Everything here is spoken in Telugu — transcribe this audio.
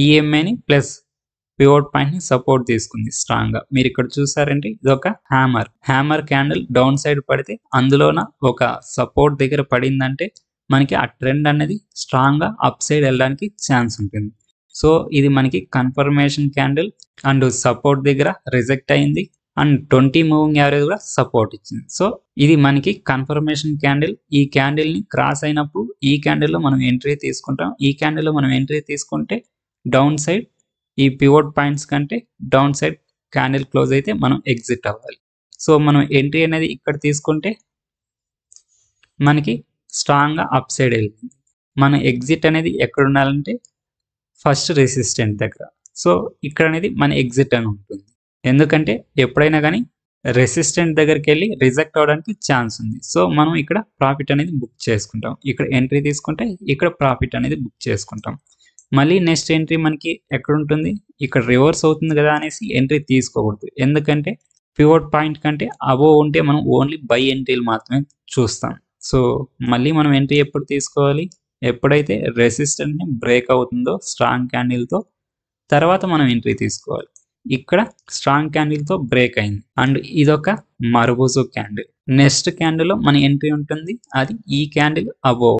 ఈఎంఐని ప్లస్ పివోట్ పాయింట్ ని సపోర్ట్ తీసుకుంది స్ట్రాంగ్ గా. మీరు ఇక్కడ చూసారంటే ఇది ఒక హ్యామర్ క్యాండిల్ డౌన్ సైడ్ పడితే అందులోన ఒక సపోర్ట్ దగ్గర పడిందంటే మనకి ఆ ట్రెండ్ అనేది స్ట్రాంగ్ గా అప్ సైడ్ వెళ్ళడానికి ఛాన్స్ ఉంటుంది. సో ఇది మనకి కన్ఫర్మేషన్ క్యాండిల్ అండ్ సపోర్ట్ దగ్గర రిజెక్ట్ అయింది అండ్ 20 మూవింగ్ యావరేజ్ కూడా సపోర్ట్ ఇచ్చింది. సో ఇది మనకి కన్ఫర్మేషన్ క్యాండిల్. ఈ క్యాండిల్ ని క్రాస్ అయినప్పుడు ఈ క్యాండిల్ లో మనం ఎంట్రీ తీసుకుంటాం. ఈ క్యాండిల్ లో మనం ఎంట్రీ తీసుకుంటే డౌన్ సైడ్ ఈ పివోట్ పాయింట్స్ కంటే డౌన్ సైడ్ క్యాండిల్ క్లోజ్ అయితే మనం ఎగ్జిట్ అవ్వాలి. సో మనం ఎంట్రీ అనేది ఇక్కడ తీసుకుంటే మనకి స్ట్రాంగ్ గా అప్ సైడ్ వెళ్తుంది. మన ఎగ్జిట్ అనేది ఎక్కడ ఉండాలంటే ఫస్ట్ రెసిస్టెంట్ దగ్గర. సో ఇక్కడ అనేది మన ఎగ్జిట్ అని ఉంటుంది. ఎందుకంటే ఎప్పుడైనా కానీ రెసిస్టెంట్ దగ్గరికి వెళ్ళి రిజెక్ట్ అవడానికి ఛాన్స్ ఉంది. సో మనం ఇక్కడ ప్రాఫిట్ అనేది బుక్ చేసుకుంటాం. ఇక్కడ ఎంట్రీ తీసుకుంటే ఇక్కడ ప్రాఫిట్ అనేది బుక్ చేసుకుంటాం. మళ్ళీ నెక్స్ట్ ఎంట్రీ మనకి ఎక్కడ ఉంటుంది, ఇక్కడ రివర్స్ అవుతుంది కదా అనేసి ఎంట్రీ తీసుకోకూడదు. ఎందుకంటే పివోట్ పాయింట్ కంటే అబోవ్ ఉంటే మనం ఓన్లీ బై ఎంట్రీలు మాత్రమే చూస్తాం. సో మళ్ళీ మనం ఎంట్రీ ఎప్పుడు తీసుకోవాలి, ఎప్పుడైతే రెసిస్టెంట్ ని బ్రేక్ అవుతుందో స్ట్రాంగ్ క్యాండిల్ తో తర్వాత మనం ఎంట్రీ తీసుకోవాలి. ఇక్కడ స్ట్రాంగ్ క్యాండిల్ తో బ్రేక్ అయింది అండ్ ఇదొక మర్బోజో క్యాండిల్. నెక్స్ట్ క్యాండిల్ లో మన ఎంట్రీ ఉంటుంది, అది ఈ క్యాండిల్ అబోవ్.